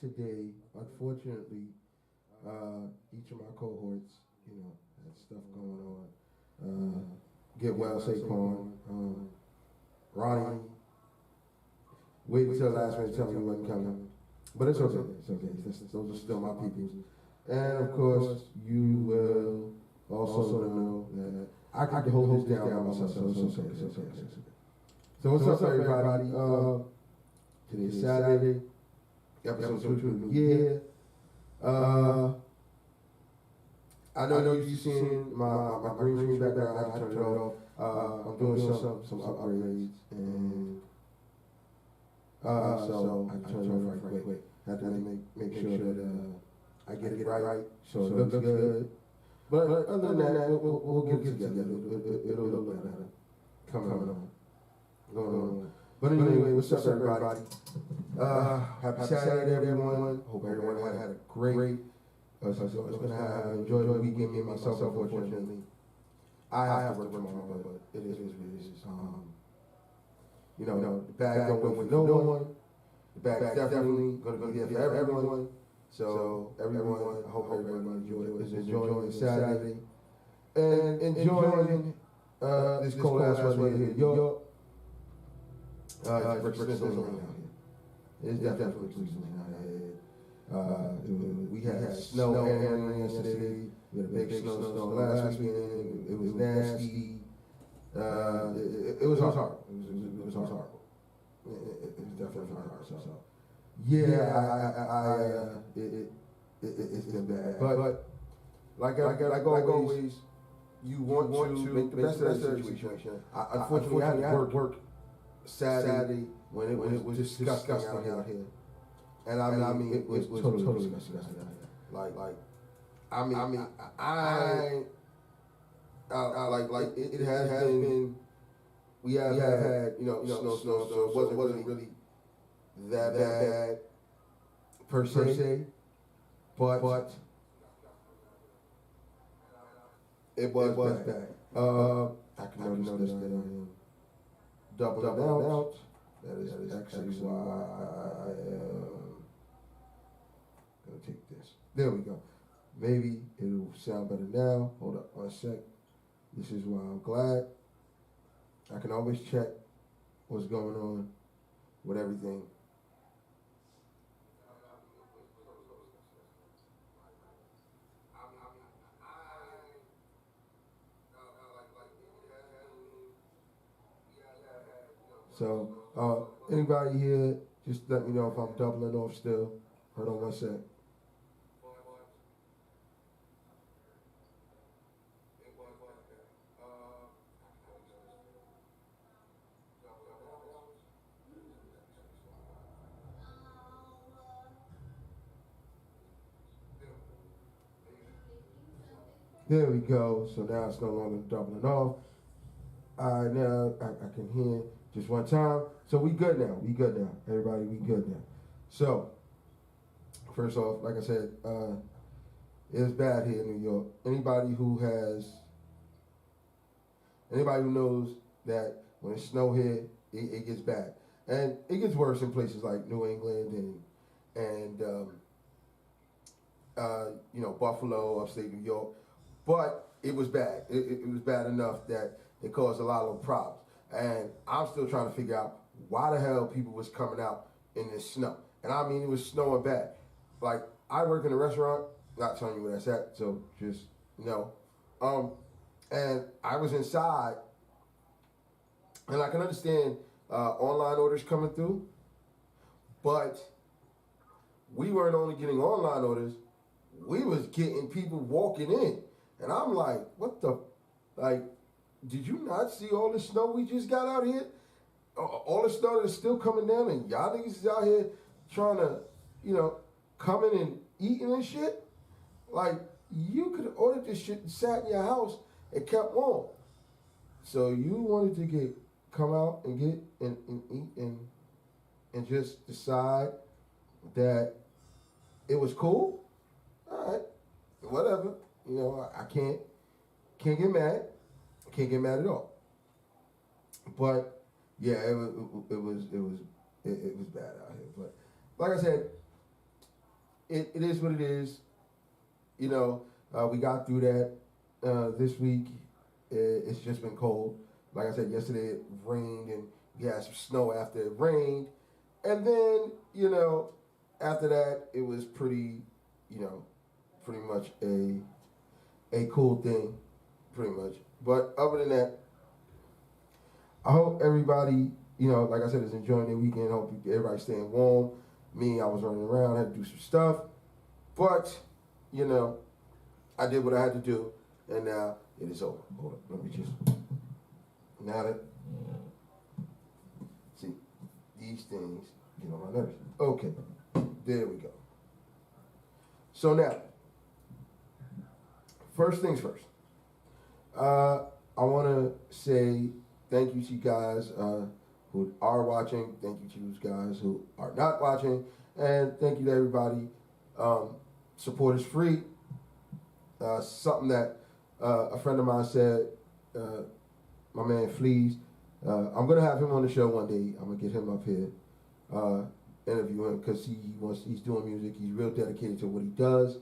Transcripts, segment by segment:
today. Unfortunately, each of my cohorts, had stuff going on. Get well, Saquon. Ronnie, wait until the last minute to tell me he wasn't coming. But it's okay. It's okay. Those are still my people. And of course, you will also know that I can hold this down by myself. So it's okay. It's okay. It's okay. So what's up, everybody? Today's Saturday. Episode 2 of the new year. I know you've seen my green screen background. I turned it off. I'm doing some upgrades, and so I turned it off right quick. Have to make sure that I get it right, so it looks good. But other than that, we'll get it together. It'll look better. Coming on. Going on. But anyway, what's up, everybody? Happy Saturday, everyone. Hope everyone had a great. It's going to have enjoyed the weekend. Me and myself, unfortunately, I have to work tomorrow, but it is what it is. The bag don't wait for no one. The bag's definitely going to be there for everyone. So everyone, I hope everyone is enjoying the Saturday and enjoying this cold ass weather here in New York. It's freezing out here. It's definitely freezing out here. We had snow and yesterday. We had a big snowstorm last weekend. It was nasty. It was hard. It was horrible. It was definitely hard. So yeah, it's been bad. But like always, you want to make the best of the situation. Unfortunately, I had to work Saturday when it was disgusting out here. And I mean, it was totally disgusting out here. It has been. We have had snow, so it wasn't really that bad per se, but it was bad. I can notice that I am double out. That is actually why I am gonna take this. There we go. Maybe it'll sound better now. Hold up one sec. This is why I'm glad. I can always check what's going on with everything. So, anybody here, just let me know if I'm doubling off still. Hold on one sec. There we go. So now it's no longer doubling off. All right, now I can hear just one time. So we good now. Everybody, we good now. So, first off, like I said, it's bad here in New York. Anybody who knows that when it's snow here, it gets bad. And it gets worse in places like New England and Buffalo, upstate New York. But it was bad. It was bad enough that it caused a lot of problems. And I'm still trying to figure out why the hell people was coming out in this snow. And I mean, it was snowing bad. Like, I work in a restaurant, not telling you where that's at, so just know. And I was inside, and I can understand online orders coming through, but we weren't only getting online orders, we was getting people walking in. And I'm like, what the, did you not see all the snow we just got out here? All the snow that's still coming down, and y'all niggas is out here trying to, coming and eating and shit? Like, you could have ordered this shit and sat in your house and kept warm. So you wanted to come out and get and eat and just decide that it was cool? All right, whatever. I can't get mad. I can't get mad at all. But yeah, it was bad out here. But like I said, it is what it is. You know, we got through that this week. It's just been cold. Like I said, yesterday it rained and we had some snow after it rained. And then, after that, it was pretty much a cool thing, pretty much. But other than that, I hope everybody, like I said, is enjoying their weekend. I hope everybody's staying warm. Me, I was running around, had to do some stuff. But, I did what I had to do, and now it is over. Hold up, let me just, now that, see, these things get on my nerves. Okay, there we go. So now, first things first. I want to say thank you to you guys who are watching. Thank you to you guys who are not watching. And thank you to everybody. Support is free. Something that a friend of mine said, my man Fleas, I'm going to have him on the show one day. I'm going to get him up here, interview him, because he's doing music. He's real dedicated to what he does.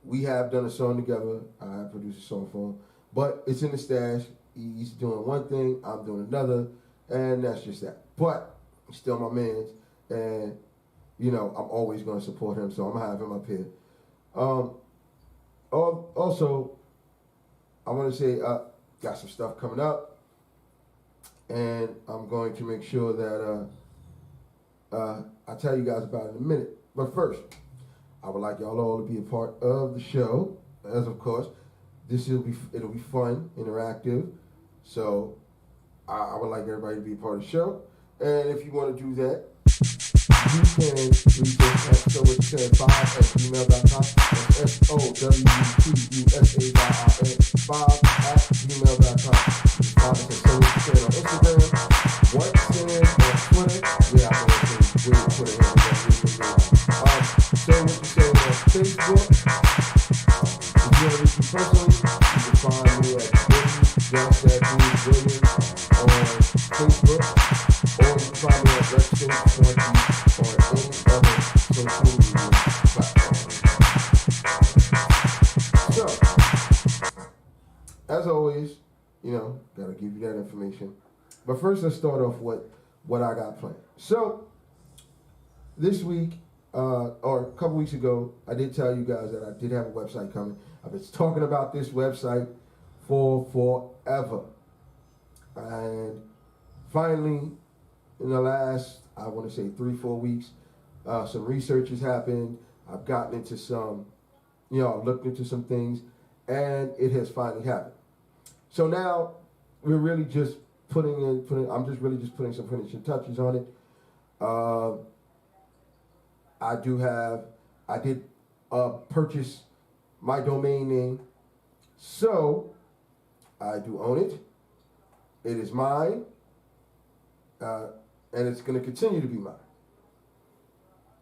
We have done a song together. I have produced a song for him. But it's in the stash. He's doing one thing, I'm doing another, and that's just that. But he's still my man, and I'm always going to support him, so I'm going to have him up here. Also, I want to say, got some stuff coming up, and I'm going to make sure that I tell you guys about it in a minute. But first, I would like y'all all to be a part of the show, as of course. It'll be fun, interactive. So I would like everybody to be a part of the show. And if you want to do that, you can reach us at sowhatyousaying5@gmail.com. That's SOWWTUSAYIN5@gmail.com. Follow us at So What You Saying on Instagram. What Saying on Twitter. Yeah, I'm going to say weird Twitter handle. So What You Saying on Facebook. If you want to reach me personally, you can find me at Williams on Facebook, or you can find me at Rexton20 or any other social media platform. So, as always, gotta give you that information. But first, let's start off with what I got planned. So, this week, or a couple weeks ago, I did tell you guys that I did have a website coming. I've been talking about this website for forever. And finally, in the last, I want to say 3-4 weeks, some research has happened. I've gotten into some, I've looked into some things, and it has finally happened. So now, we're really just I'm just really putting some finishing touches on it. I did purchase my domain name, so I do own it. It is mine, and it's going to continue to be mine.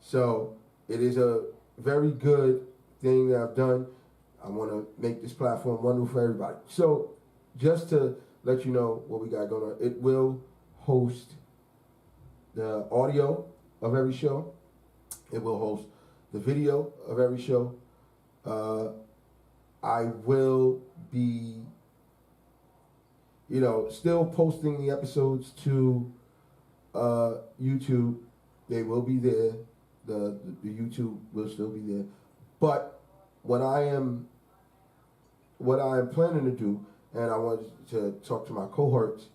So it is a very good thing that I've done. I want to make this platform wonderful for everybody. So just to let you know what we got going on, it will host the audio of every show. It will host the video of every show. I will be, still posting the episodes to YouTube. They will be there. The YouTube will still be there. But what I am planning to do, and I wanted to talk to my cohorts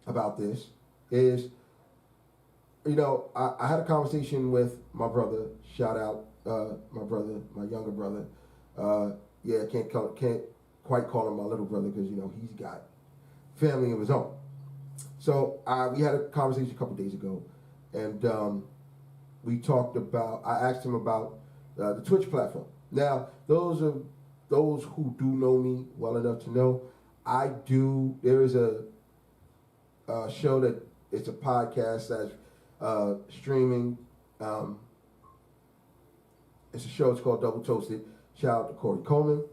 about this, is, I had a conversation with my brother. Shout out my brother, my younger brother. I can't quite call him my little brother because he's got family of his own. So we had a conversation a couple days ago, and we talked about. I asked him about the Twitch platform. Now, those who do know me well enough to know, there is a show that it's a podcast that's streaming. It's a show. It's called Double Toasted. Shout out to Corey Coleman.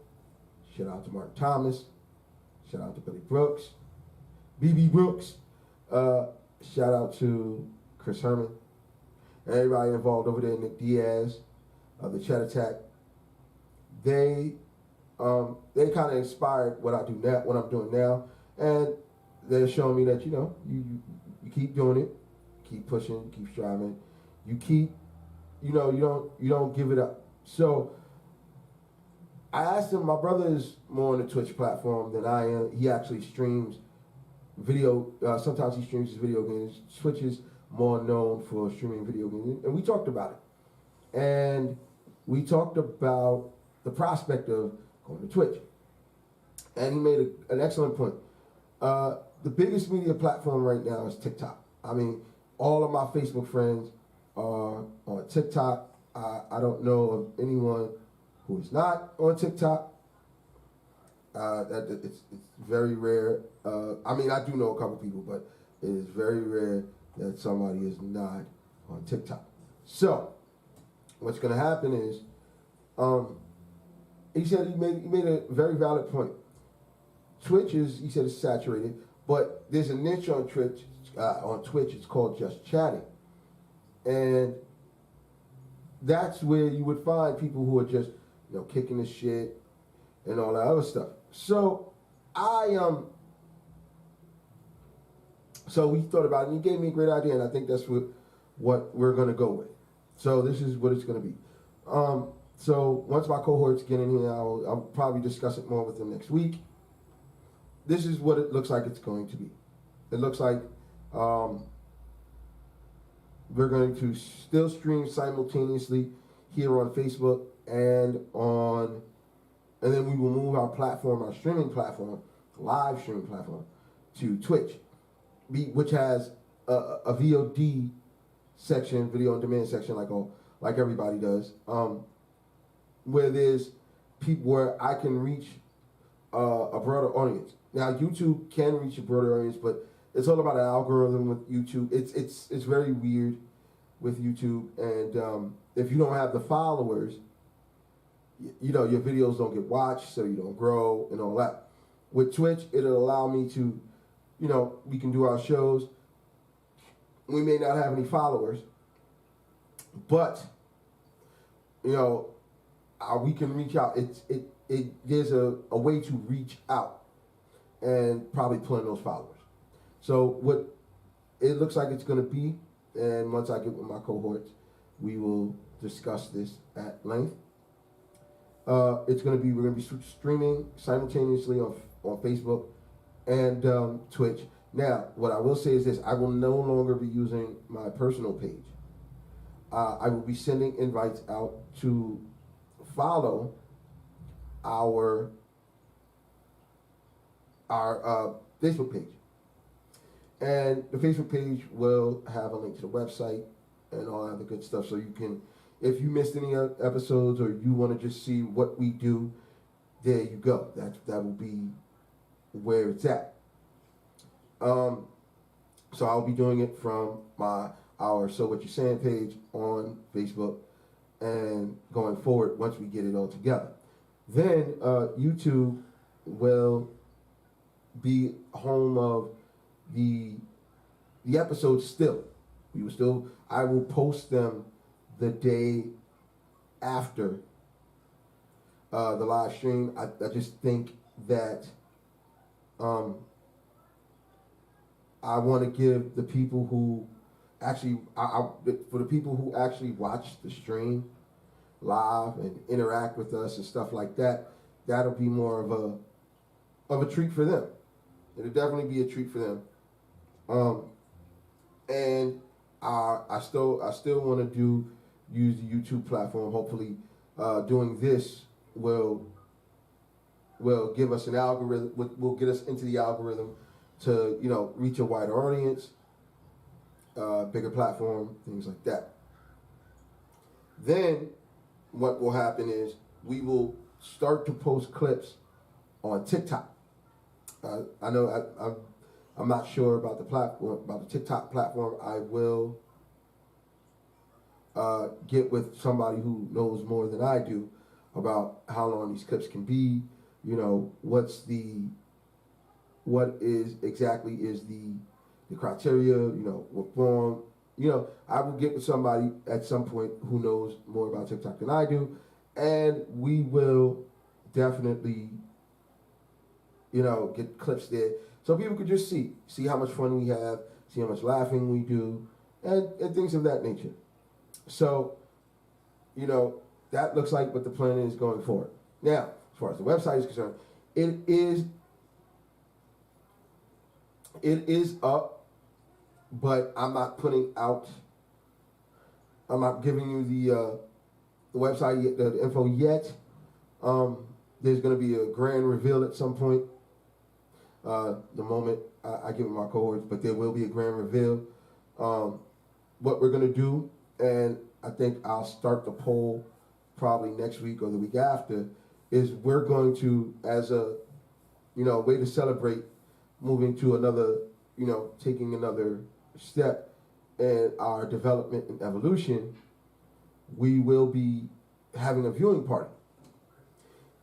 Shout out to Mark Thomas. Shout out to Billy Brooks. BB Brooks. Shout out to Chris Herman. and everybody involved over there, Nick Diaz, the Chat Attack, they kind of inspired what I do now, what I'm doing now, and they're showing me that you keep doing it, keep pushing, keep striving, you keep, you don't give it up. So I asked him. My brother is more on the Twitch platform than I am. He actually streams video. Sometimes he streams his video games. Twitch is more known for streaming video games, and we talked about it. And we talked about the prospect of going to Twitch. And he made an excellent point. The biggest media platform right now is TikTok. I mean, all of my Facebook friends are on TikTok. I don't know of anyone who is not on TikTok. It's very rare. I mean, I do know a couple people, but it is very rare that somebody is not on TikTok. So, what's going to happen is, he said he made a very valid point. Twitch he said it's saturated, but there's a niche on Twitch. It's called Just Chatting, and that's where you would find people who are just kicking the shit and all that other stuff. So so we thought about it, and he gave me a great idea, and I think that's what we're gonna go with. So this is what it's gonna be. So once my cohorts get in here, I'll probably discuss it more with them next week. This is what it looks like it's going to be. It looks like we're going to still stream simultaneously here on Facebook and then we will move our platform, our streaming platform, live streaming platform, to Twitch, which has a VOD section, video on demand section, like everybody does, where there's people where I can reach a broader audience. Now YouTube can reach a broader audience, but it's all about an algorithm with YouTube. It's very weird with YouTube, and if you don't have the followers, your videos don't get watched, so you don't grow and all that. With Twitch, it'll allow me to, we can do our shows. We may not have any followers, but we can reach out. There's a way to reach out and probably pull in those followers. So what it looks like it's going to be, and once I get with my cohorts, we will discuss this at length. We're going to be streaming simultaneously on Facebook and Twitch. Now, what I will say is this: I will no longer be using my personal page. I will be sending invites out to follow our Facebook page. And the Facebook page will have a link to the website and all that other good stuff. So you can, if you missed any episodes or you want to just see what we do, there you go. That will be where it's at. So I'll be doing it from our So What You Saying page on Facebook, and going forward once we get it all together. Then YouTube will be home of the episodes still. I will post them the day after the live stream. I just think that I want to give the people who actually, for the people who actually watch the stream live and interact with us and stuff like that, that'll be more of a treat for them. It'll definitely be a treat for them. And I still want to use the YouTube platform. Hopefully, doing this will give us an algorithm. Will get us into the algorithm to reach a wider audience, bigger platform, things like that. Then, what will happen is we will start to post clips on TikTok. I know I'm not sure about the platform, about the TikTok platform. I will get with somebody who knows more than I do about how long these clips can be. What is exactly the criteria? What form I will get with somebody at some point who knows more about TikTok than I do, and we will definitely, get clips there so people could just see how much fun we have, see how much laughing we do, and things of that nature. So, that looks like what the plan is going forward. Now, as far as the website is concerned, it is up, but I'm not giving you the website yet, the info yet. There's going to be a grand reveal at some point. The moment I give my cohorts, but there will be a grand reveal. What we're going to do, and I think I'll start the poll probably next week or the week after, is we're going to, as a way to celebrate moving to another, taking another step in our development and evolution, we will be having a viewing party.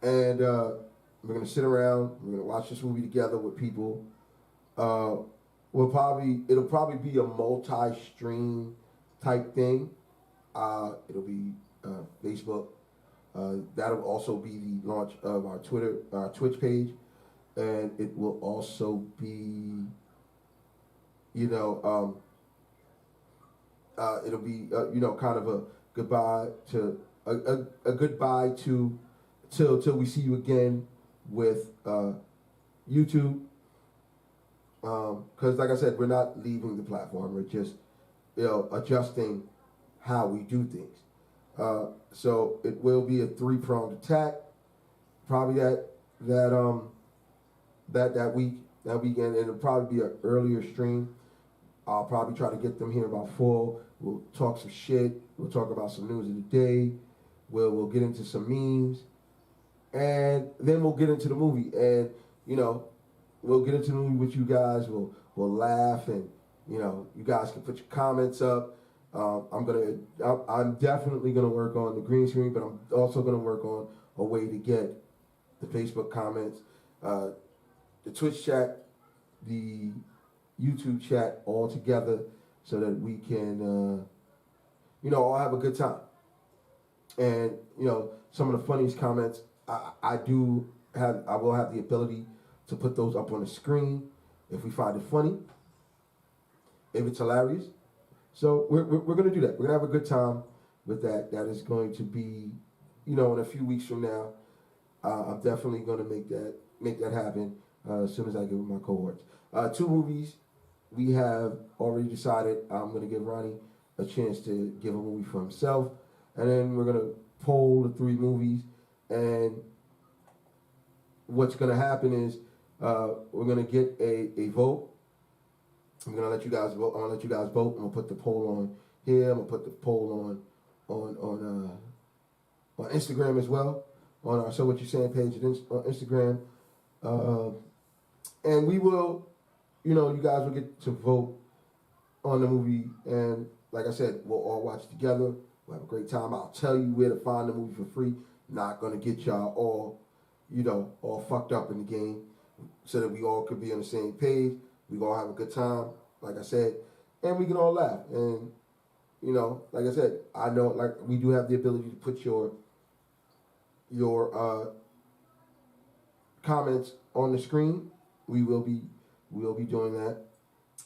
And we're going to sit around, we're going to watch this movie together with people. It'll probably be a multi-stream type thing. It'll be Facebook. That'll also be the launch of our Twitch page, and it will also be, it'll be, kind of a goodbye to a goodbye to till we see you again with YouTube. Because like I said, we're not leaving the platform. We're just, adjusting how we do things. So it will be a 3-pronged attack. Probably that weekend, and it'll probably be an earlier stream. I'll probably try to get them here about 4. We'll talk some shit. We'll talk about some news of the day. We'll get into some memes, and then we'll get into the movie. And we'll get into the movie with you guys. We'll laugh, and you guys can put your comments up. I'm definitely gonna work on the green screen, but I'm also gonna work on a way to get the Facebook comments, the Twitch chat, the YouTube chat all together, so that we can, all have a good time. And some of the funniest comments, I will have the ability to put those up on the screen if we find it funny, if it's hilarious. So we're going to do that. We're going to have a good time with that. That is going to be, in a few weeks from now. I'm definitely going to make that happen as soon as I get with my cohorts. 2 movies we have already decided. I'm going to give Ronnie a chance to give a movie for himself, and then we're going to poll the 3 movies. And what's going to happen is we're going to get a vote. I'm gonna let you guys vote. I'm gonna let you guys vote. I'm gonna put the poll on here. I'm gonna put the poll on Instagram as well, on our So What You Saying page on Instagram, and we will, you guys will get to vote on the movie. And like I said, we'll all watch it together. We'll have a great time. I'll tell you where to find the movie for free. Not gonna get y'all all fucked up in the game, so that we all could be on the same page. We gonna have a good time, like I said, and we can all laugh. And like I said, I know, like, we do have the ability to put your comments on the screen. We will be doing that,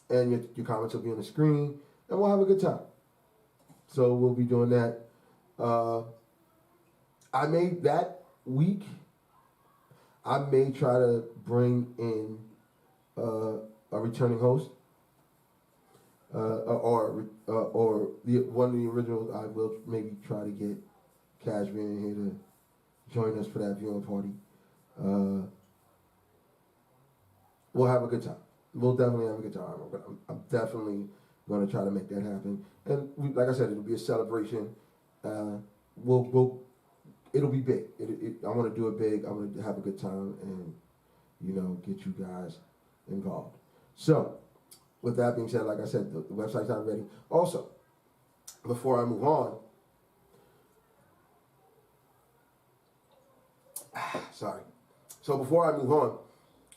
and your comments will be on the screen, and we'll have a good time. So we'll be doing that. I may try to bring in a returning host, or one of the originals. I will maybe try to get Cashmere in here to join us for that viewing party. We'll have a good time. We'll definitely have a good time. I'm definitely going to try to make that happen. And like I said, it'll be a celebration. It'll be big. I want to do it big. I want to have a good time and get you guys involved. So, with that being said, like I said, the website's not ready. Also, before I move on, sorry. So before I move on,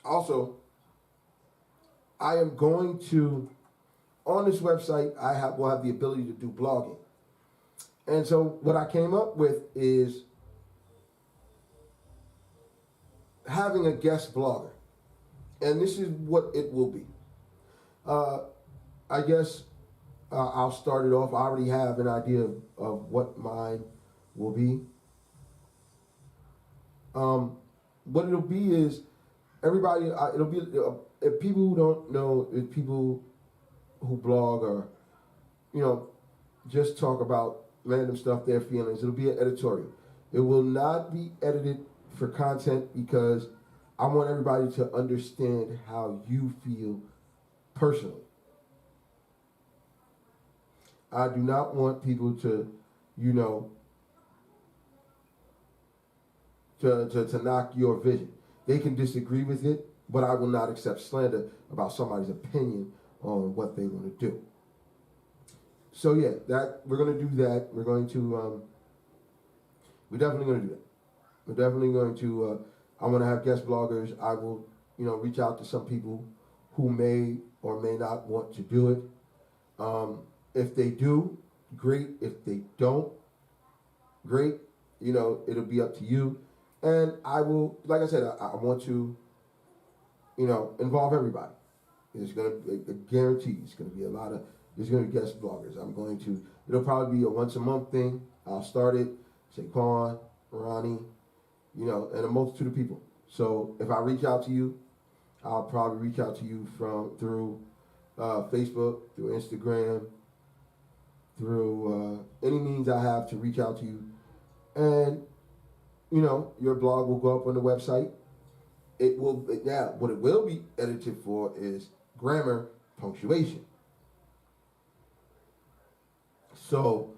also, I am going to on this website, will have the ability to do blogging. And so what I came up with is having a guest blogger. And this is what it will be. I guess I'll start it off. I already have an idea of what mine will be. What it'll be is everybody, it'll be, if people who don't know, if people who blog or, just talk about random stuff, their feelings, it'll be an editorial. It will not be edited for content because I want everybody to understand how you feel personally. I do not want people to, to knock your vision. They can disagree with it, but I will not accept slander about somebody's opinion on what they want to do. So yeah, that we're going to do that. We're going to, we're definitely going to do that. We're definitely going to, I want to have guest bloggers. I will, reach out to some people who may or may not want to do it. If they do, great. If they don't, great. It'll be up to you. And I will, like I said, I want to, involve everybody. It's going to be a guarantee. It's going to be there's going to be guest bloggers. It'll probably be a once a month thing. I'll start it, Saquon, Ronnie, and a multitude of people. So if I reach out to you, I'll probably reach out to you through Facebook, through Instagram, through any means I have to reach out to you. And, your blog will go up on the website. What it will be edited for is grammar, punctuation. So,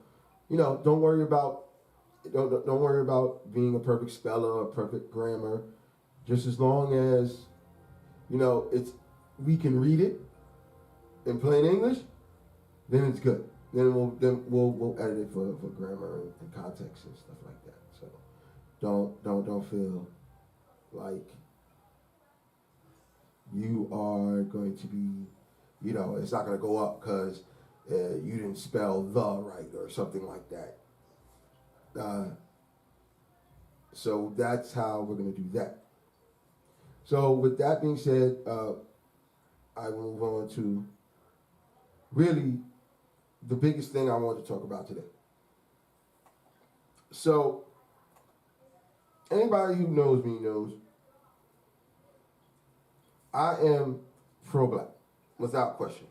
don't worry about being a perfect speller or perfect grammar. Just as long as, we can read it in plain English, then it's good. Then we'll edit it for grammar and context and stuff like that. So don't feel like you are going to be, it's not going to go up because you didn't spell the right or something like that. So that's how we're going to do that. So with that being said, I will move on to really the biggest thing I want to talk about today. So anybody who knows me knows I am pro-black, without question.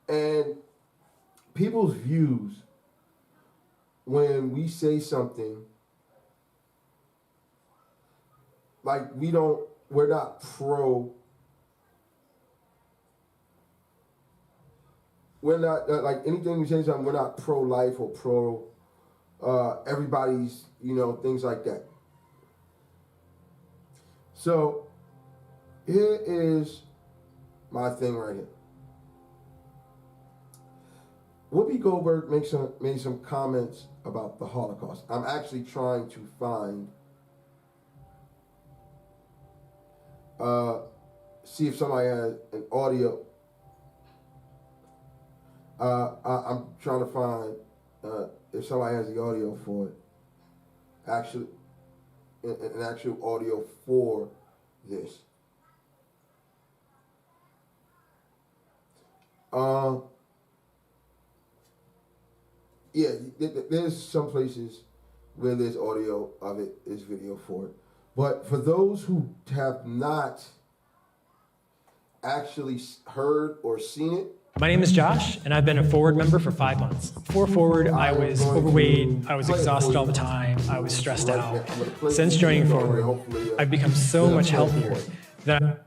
And people's views when we say something like we're not pro, we're not, like anything we say something, we're not pro-life or pro everybody's, things like that. So here is my thing right here. Whoopi Goldberg made some comments about the Holocaust. I'm actually trying to find, see if somebody has an audio. I'm trying to find if somebody has the audio for it. Actually, an actual audio for this. Yeah, there's some places where there's audio of it, there's video for it. But for those who have not actually heard or seen it, my name is Josh, and I've been a Forward member for 5 months. Before Forward, I was overweight, I was exhausted all the time, I was stressed out. Since joining Forward, I've become so much healthier that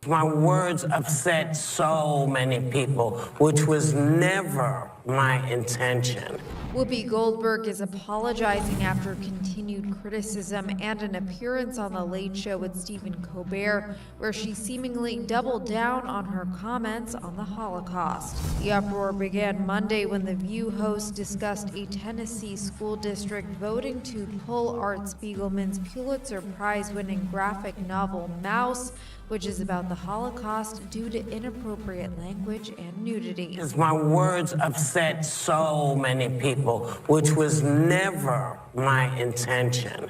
my words upset so many people, which was never my intention. Whoopi Goldberg is apologizing after continued criticism and an appearance on The Late Show with Stephen Colbert, where she seemingly doubled down on her comments on the Holocaust. The uproar began Monday when The View host discussed a Tennessee school district voting to pull Art Spiegelman's Pulitzer Prize-winning graphic novel Mouse, which is about the Holocaust, due to inappropriate language and nudity. Because my words upset so many people, which was never my intention.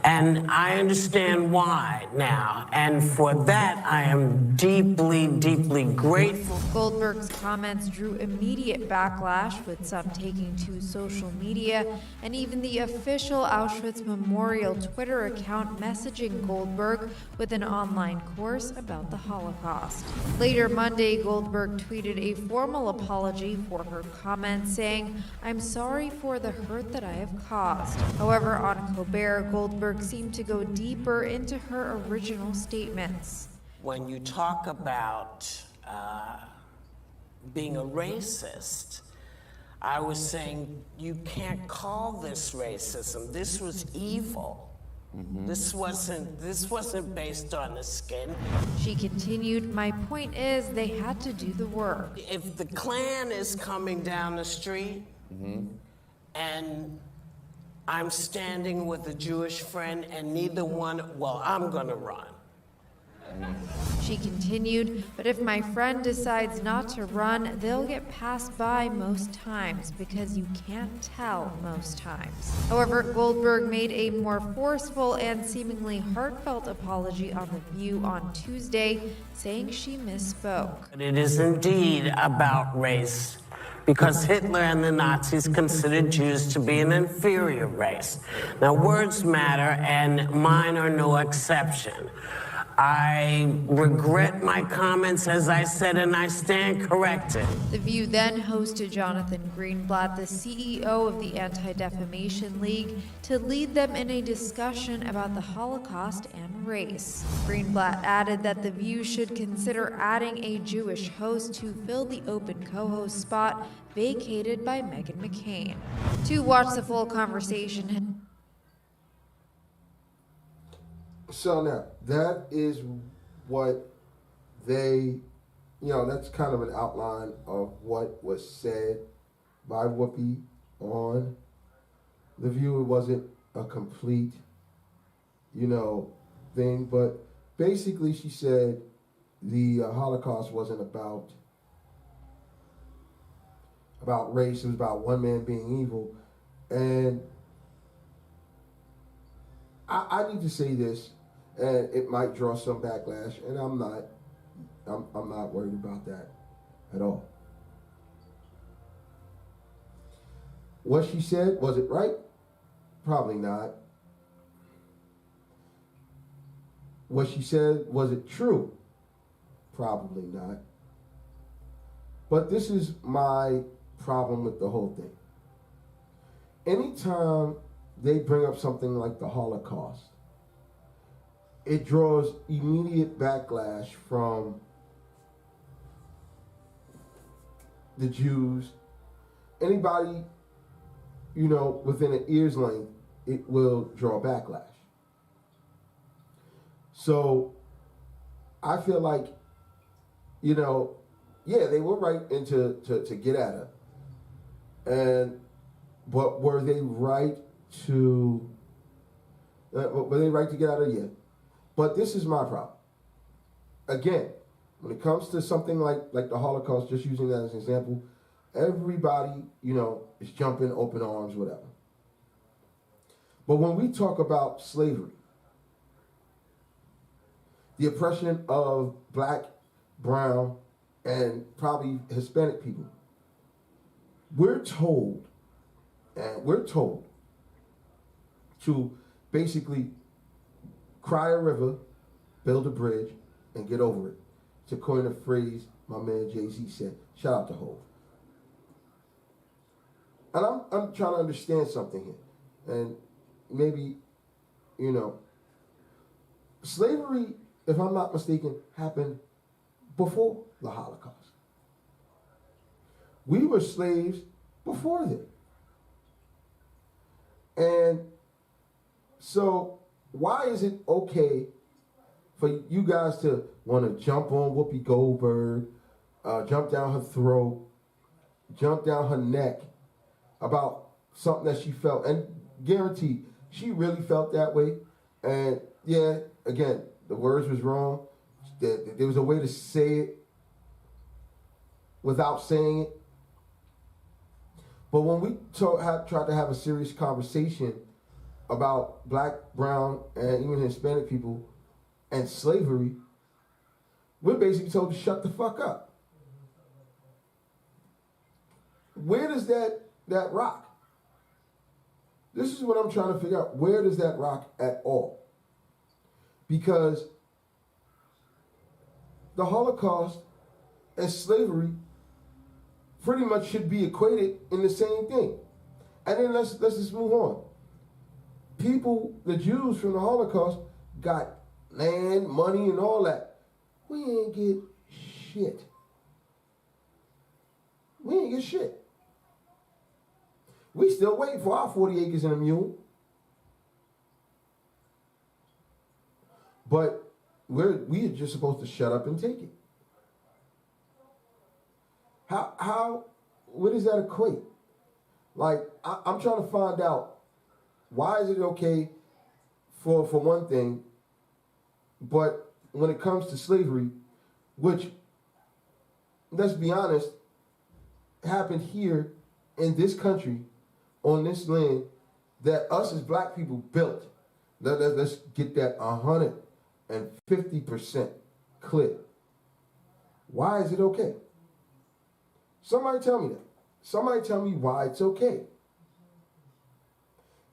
And I understand why now. And for that, I am deeply, deeply grateful. Goldberg's comments drew immediate backlash, with some taking to social media, and even the official Auschwitz Memorial Twitter account messaging Goldberg with an online course about the Holocaust. Later Monday, Goldberg tweeted a formal apology for her comments, saying, "I'm sorry for the hurt that I have caused." However, on Colbert, Goldberg seemed to go deeper into her original statements. When you talk about being a racist, I was saying you can't call this racism. This was evil. This wasn't based on the skin. She continued, "My point is they had to do the work." If the Klan is coming down the street and I'm standing with a Jewish friend and neither one, well, I'm gonna run. She continued, "But if my friend decides not to run, they'll get passed by most times because you can't tell most times." However, Goldberg made a more forceful and seemingly heartfelt apology on The View on Tuesday, saying she misspoke. It is indeed about race, because Hitler and the Nazis considered Jews to be an inferior race. Now, words matter, and mine are no exception. I regret my comments, as I said, and I stand corrected. The View then hosted Jonathan Greenblatt, the CEO of the Anti-Defamation League, to lead them in a discussion about the Holocaust and race. Greenblatt added that The View should consider adding a Jewish host to fill the open co-host spot vacated by Meghan McCain. To watch the full conversation, So now, that is what they, that's kind of an outline of what was said by Whoopi on The View. It wasn't a complete, thing, but basically she said the Holocaust wasn't about race. It was about one man being evil. And I need to say this, and it might draw some backlash, and I'm not worried about that at all. What she said, was it right? Probably not. What she said, was it true? Probably not. But this is my problem with the whole thing. Anytime they bring up something like the Holocaust, it draws immediate backlash from the Jews. Anybody, within an ear's length, it will draw backlash. So I feel like, they were right to get at her. But were they right to get at her? Yeah. But this is my problem. Again, when it comes to something like the Holocaust, just using that as an example, everybody, is jumping open arms, whatever. But when we talk about slavery, the oppression of black, brown, and probably Hispanic people, we're told to basically cry a river, build a bridge, and get over it. To coin a phrase my man Jay-Z said. Shout out to Hov. And I'm trying to understand something here. And maybe, slavery, if I'm not mistaken, happened before the Holocaust. We were slaves before then. And so why is it okay for you guys to want to jump on Whoopi Goldberg, jump down her throat, jump down her neck about something that she felt? And guaranteed, she really felt that way. And yeah, again, the words was wrong. There was a way to say it without saying it. But when we tried to have a serious conversation about black, brown, and even Hispanic people and slavery, we're basically told to shut the fuck up. Where does that rock? This is what I'm trying to figure out. Where does that rock at all? Because the Holocaust and slavery pretty much should be equated in the same thing. And then let's just move on. People, the Jews from the Holocaust, got land, money, and all that. We ain't get shit. We ain't get shit. We still waiting for our 40 acres and a mule. But we are just supposed to shut up and take it. What does that equate? Like, I'm trying to find out, why is it okay for one thing, but when it comes to slavery, which, let's be honest, happened here in this country, on this land, that us as black people built. Let's get that 150% clear. Why is it okay? Somebody tell me that. Somebody tell me why it's okay.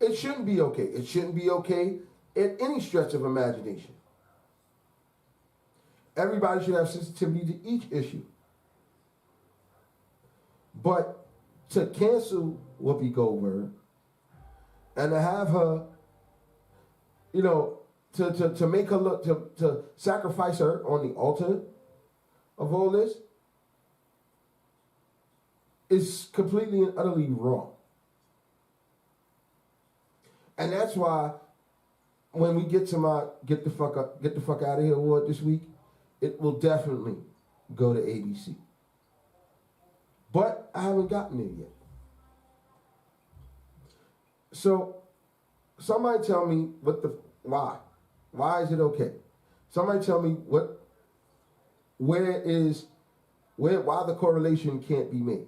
It shouldn't be okay. It shouldn't be okay at any stretch of imagination. Everybody should have sensitivity to each issue. But to cancel Whoopi Goldberg and to have her, to make her look, to sacrifice her on the altar of all this is completely and utterly wrong. And that's why when we get to my get the fuck out of here award this week, it will definitely go to ABC. But I haven't gotten there yet. So somebody tell me why. Why is it okay? Somebody tell me why the correlation can't be made.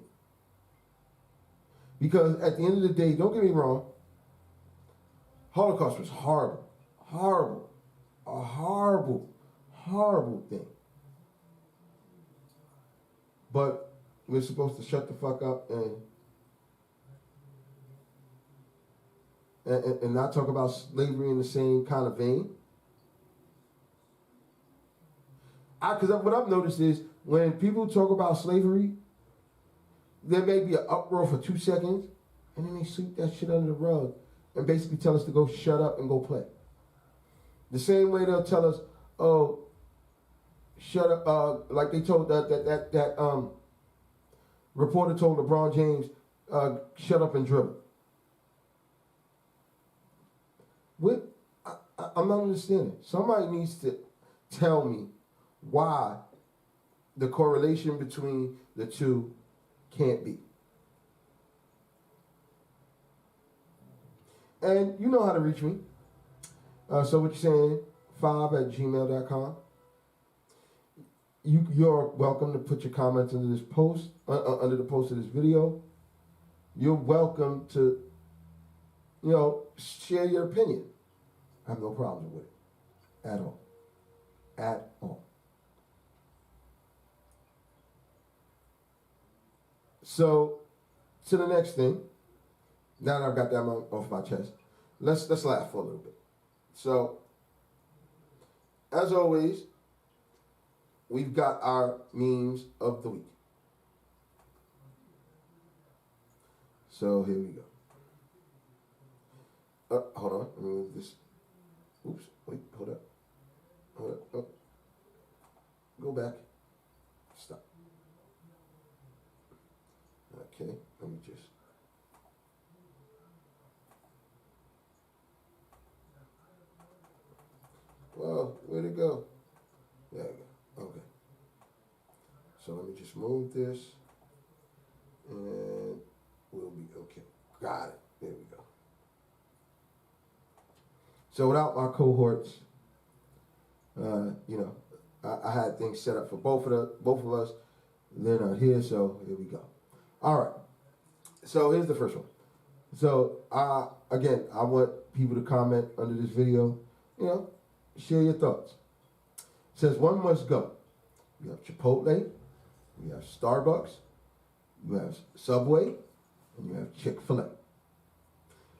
Because at the end of the day, don't get me wrong, Holocaust was horrible. Horrible. A horrible, horrible thing. But we're supposed to shut the fuck up and not talk about slavery in the same kind of vein. Because what I've noticed is when people talk about slavery, there may be an uproar for 2 seconds, and then they sweep that shit under the rug and basically tell us to go shut up and go play. The same way they'll tell us, oh, shut up, like they told that reporter told LeBron James, shut up and dribble. I'm not understanding. Somebody needs to tell me why the correlation between the two can't be. And you know how to reach me. So what you're saying, 5@gmail.com. You're welcome to put your comments under this post, under the post of this video. You're welcome to, share your opinion. I have no problem with it. At all. At all. So, to the next thing. Now that I've got that off my chest, let's laugh for a little bit. So, as always, we've got our memes of the week. So here we go. Hold on, let me move this. Oops, wait, hold up. Oh. Go back. Stop. Okay, let me just. Well, where'd it go? There we go. Okay. So let me just move this. And we'll be okay. Got it. There we go. So without my cohorts, I had things set up for both of us. They're not here, so here we go. All right. So here's the first one. So again, I want people to comment under this video. Share your thoughts. It says one must go. You have Chipotle, you have Starbucks, you have Subway, and you have Chick-fil-A.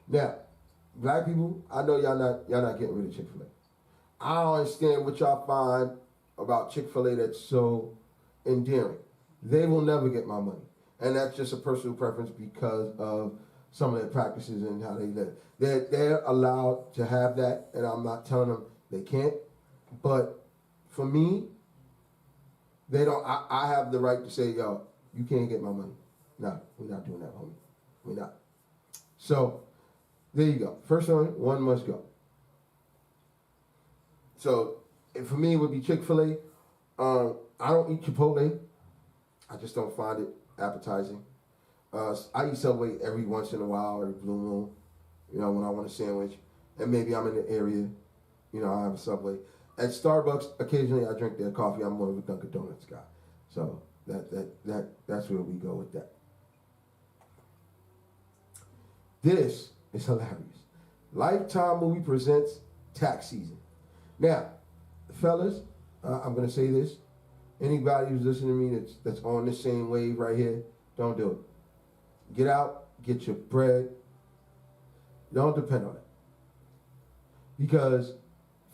Now, black people, I know y'all not getting rid of Chick-fil-A. I don't understand what y'all find about Chick-fil-A that's so endearing. They will never get my money. And that's just a personal preference because of some of their practices and how they live. They're allowed to have that, and I'm not telling them they can't. But for me, they don't. I have the right to say, yo, you can't get my money. No, we're not doing that, homie. We're not. So there you go. First one must go. So for me, it would be Chick-fil-A. I don't eat Chipotle. I just don't find it appetizing. I eat Subway every once in a while, every blue moon, when I want a sandwich. And maybe I'm in the area, I have a Subway. At Starbucks, occasionally I drink their coffee. I'm more of a Dunkin' Donuts guy. So that's where we go with that. This is hilarious. Lifetime movie presents tax season. Now, fellas, I'm going to say this. Anybody who's listening to me that's on this same wave right here, don't do it. Get out, get your bread. Don't depend on it. Because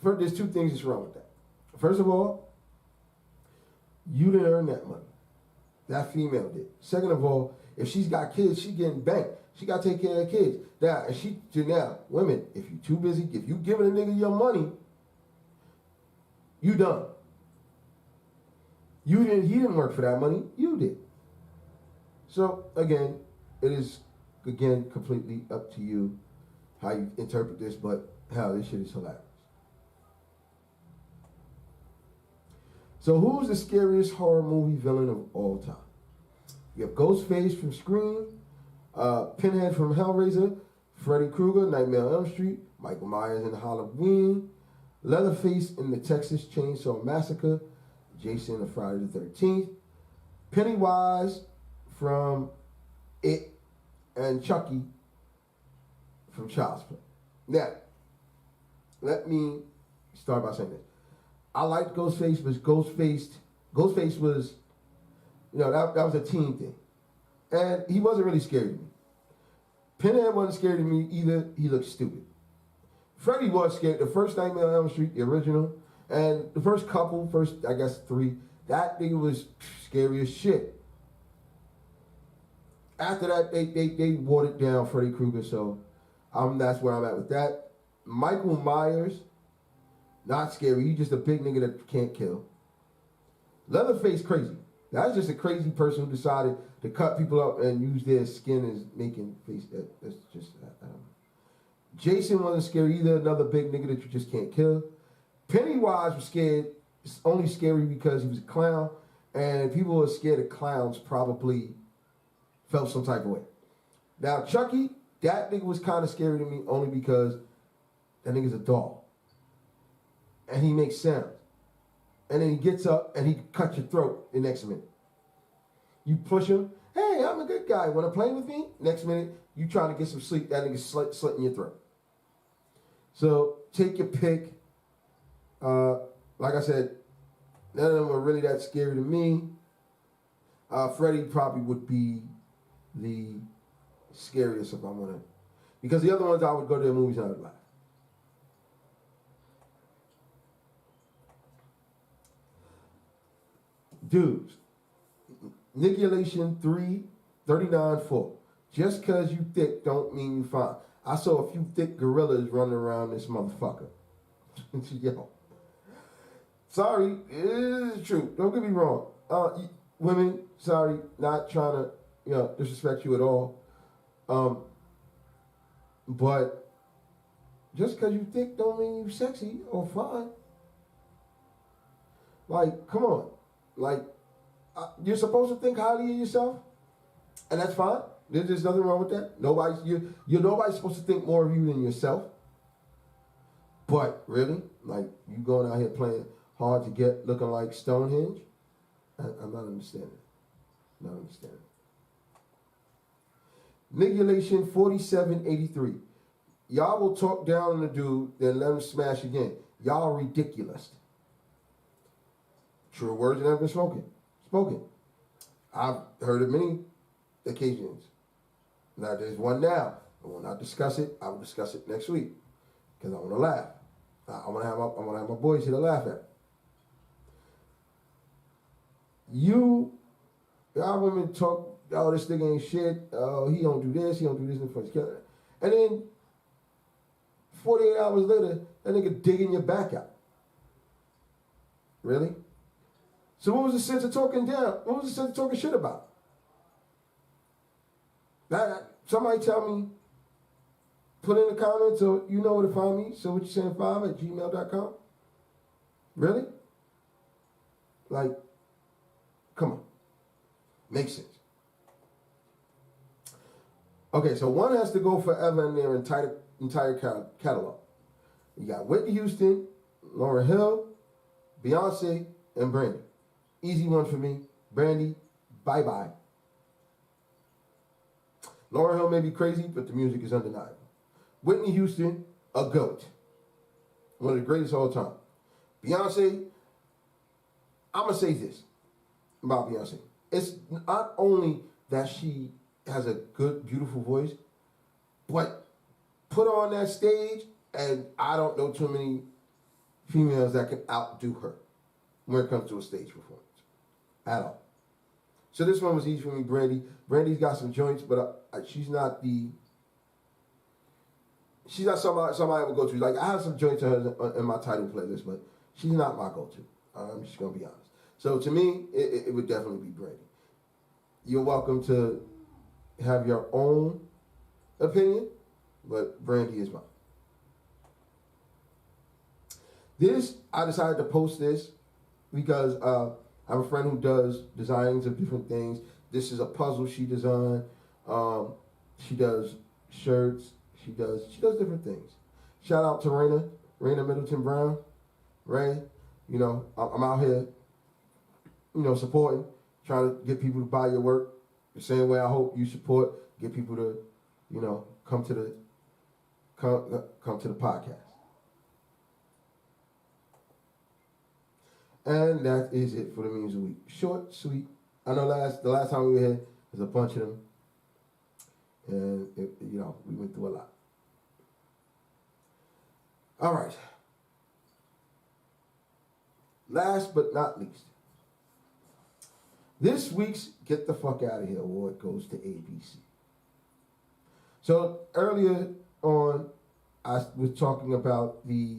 there's two things that's wrong with that. First of all, you didn't earn that money. That female did. Second of all, if she's got kids, she's getting banked. She got to take care of the kids. Now, women, if you're too busy, if you giving a nigga your money, you done. He didn't work for that money, you did. So again, it is completely up to you how you interpret this, but hell, this shit is hilarious. So who's the scariest horror movie villain of all time? You have Ghostface from Scream, Pinhead from Hellraiser, Freddy Krueger, Nightmare on Elm Street, Michael Myers in Halloween, Leatherface in the Texas Chainsaw Massacre, Jason the Friday the 13th, Pennywise from It, and Chucky from Child's Play. Now, let me start by saying this. I liked Ghostface, but Ghostface was, that was a teen thing. And he wasn't really scary to me. Pinhead wasn't scary to me either. He looked stupid. Freddy was scared. The first Nightmare on Elm Street, the original, and the first 3, that nigga was scary as shit. After that, they watered down Freddy Krueger, so that's where I'm at with that. Michael Myers, not scary. He's just a big nigga that can't kill. Leatherface, crazy. That's just a crazy person who decided to cut people up and use their skin as making face. That's just, I don't know. Jason wasn't scary either. Another big nigga that you just can't kill. Pennywise was scared. It's only scary because he was a clown, and people who are scared of clowns probably felt some type of way. Now, Chucky, that nigga was kind of scary to me only because that nigga's a doll. And he makes sounds. And then he gets up and he cuts your throat the next minute. You push him, hey, I'm a good guy. Want to play with me? Next minute, you trying to get some sleep, that nigga's slitting your throat. So take your pick. Like I said, none of them are really that scary to me. Freddy probably would be the scariest if I want to. Because the other ones, I would go to their movies and I would laugh. Dudes, Nigulation 339-4. Just because you thick don't mean you fine. I saw a few thick gorillas running around this motherfucker. Yo. Sorry, it is true. Don't get me wrong. Women, sorry, not trying to, disrespect you at all. But just because you thick don't mean you sexy or fine. Like, come on. Like, you're supposed to think highly of yourself, and that's fine. There's nothing wrong with that. You're nobody's supposed to think more of you than yourself. But really, like, you going out here playing hard to get, looking like Stonehenge? I'm not understanding. Not understanding. Nigulation 4783. Y'all will talk down on the dude, then let him smash again. Y'all are ridiculous. True words have never been spoken. I've heard it many occasions. Now there's one now. I will not discuss it. I will discuss it next week because I want to laugh. I want to have my boys here to laugh at. Y'all women talk, oh, this nigga ain't shit. Oh, he don't do this. He don't do this in front of his killer. And then 48 hours later, that nigga digging your back out. Really? So what was the sense of talking down? What was the sense of talking shit about? Somebody tell me, put in the comments, so you know where to find me, so what you saying 5@gmail.com. Really? Like, come on. Makes sense. Okay, so one has to go forever in their entire catalog. You got Whitney Houston, Lauryn Hill, Beyonce, and Brandy. Easy one for me. Brandy, bye-bye. Lauryn Hill may be crazy, but the music is undeniable. Whitney Houston, a GOAT. One of the greatest of all time. Beyonce, I'm going to say this about Beyonce. It's not only that she has a good, beautiful voice, but put her on that stage, and I don't know too many females that can outdo her when it comes to a stage performance. At all. So this one was easy for me, Brandy. Brandy's got some joints, but she's not somebody I would go to. Like, I have some joints of hers in my title playlist, but she's not my go-to. I'm just going to be honest. So to me, it would definitely be Brandy. You're welcome to have your own opinion, but Brandy is mine. I decided to post this because I have a friend who does designs of different things. This is a puzzle she designed. She does shirts. She does different things. Shout out to Raina Middleton Brown. Ray, I'm out here, supporting, trying to get people to buy your work. The same way I hope you support, get people to, come to the podcast. And that is it for the memes of the week. Short, sweet. I know the last time we were here, there's a bunch of them. And, we went through a lot. All right. Last but not least. This week's Get the Fuck Out of Here award goes to ABC. So earlier on, I was talking about the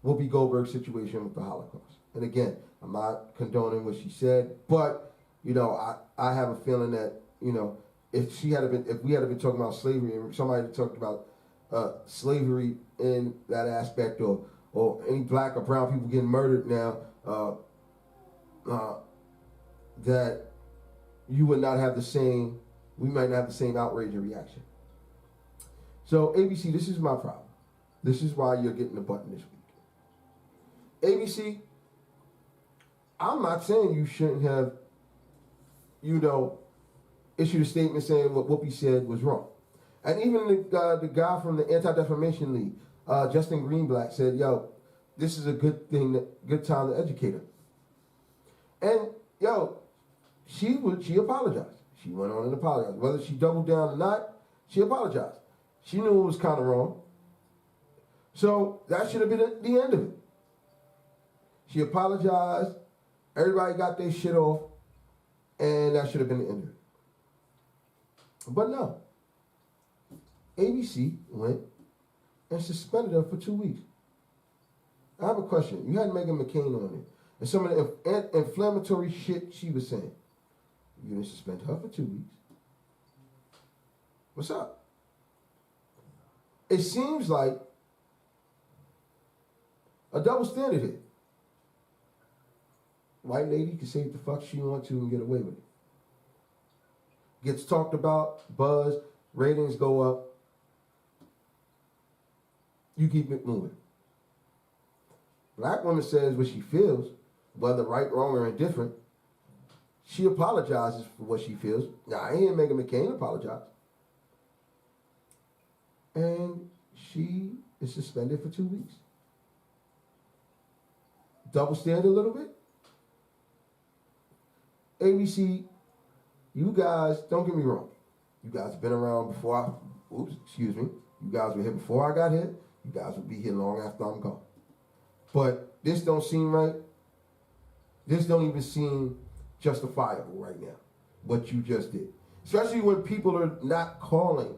Whoopi Goldberg situation with the Holocaust. And again, I'm not condoning what she said, but, I have a feeling that, if we had been talking about slavery and somebody had talked about slavery in that aspect or any black or brown people getting murdered now, that you would not have we might not have the same outrage or reaction. So ABC, this is my problem. This is why you're getting the button this week. ABC, I'm not saying you shouldn't have, issued a statement saying what Whoopi said was wrong. And even the guy from the Anti-Defamation League, Justin Greenblatt, said, this is a good time to educate her. And, she apologized. She went on and apologized. Whether she doubled down or not, she apologized. She knew it was kind of wrong. So that should have been the end of it. She apologized. Everybody got their shit off. And that should have been the end of it. But no. ABC went and suspended her for 2 weeks. I have a question. You had Meghan McCain on it. And some of the inflammatory shit she was saying. You didn't suspend her for 2 weeks. What's up? It seems like a double standard here. white lady can say what the fuck she wants to and get away with it. Gets talked about, buzz, ratings go up. You keep it moving. Black woman says what she feels, whether right, wrong, or indifferent. She apologizes for what she feels. Now, I ain't hear Meghan McCain apologize. And she is suspended for 2 weeks. Double standard a little bit. ABC, you guys, don't get me wrong. You guys have been around before you guys were here before I got here. You guys will be here long after I'm gone. But this don't seem right. This don't even seem justifiable right now, what you just did. Especially when people are not calling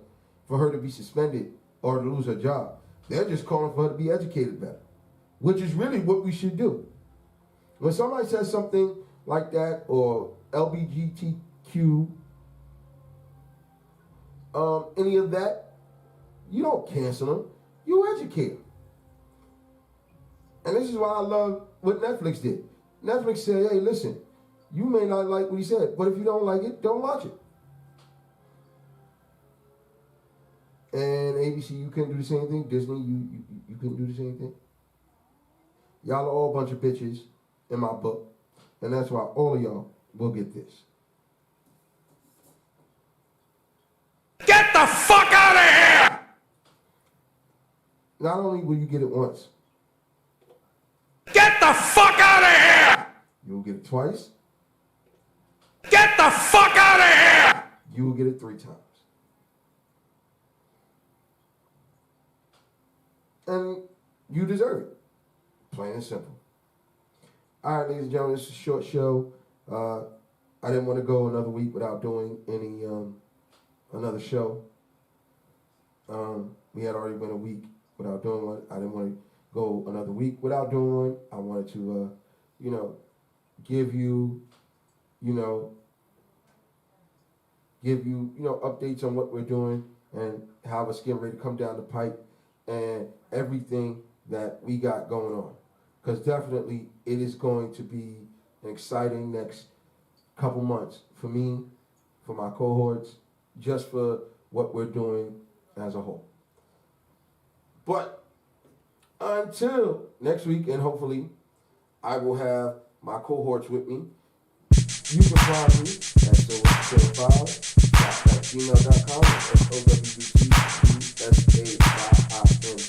for her to be suspended or to lose her job. They're just calling for her to be educated better, which is really what we should do. When somebody says something like that, or LGBTQ, any of that, you don't cancel them, you educate them. And this is why I love what Netflix did. Netflix said, hey, listen, you may not like what he said, but if you don't like it, don't watch it. And ABC, you couldn't do the same thing. Disney, you couldn't do the same thing. Y'all are all a bunch of bitches in my book. And that's why all of y'all will get this. Get the fuck out of here! Not only will you get it once. Get the fuck out of here! You will get it twice. Get the fuck out of here! You will get it 3 times. And you deserve it. Plain and simple. All right, ladies and gentlemen, this is a short show. I didn't want to go another week without doing any another show. We had already went a week without doing one. I didn't want to go another week without doing one. I wanted to, give you updates on what we're doing and how it's getting ready to come down the pipe and everything that we got going on. Because definitely it is going to be an exciting next couple months for me, for my cohorts, just for what we're doing as a whole. But until next week, and hopefully I will have my cohorts with me, you can find me at sowcertified@gmail.com. That's SOWCUSAYIN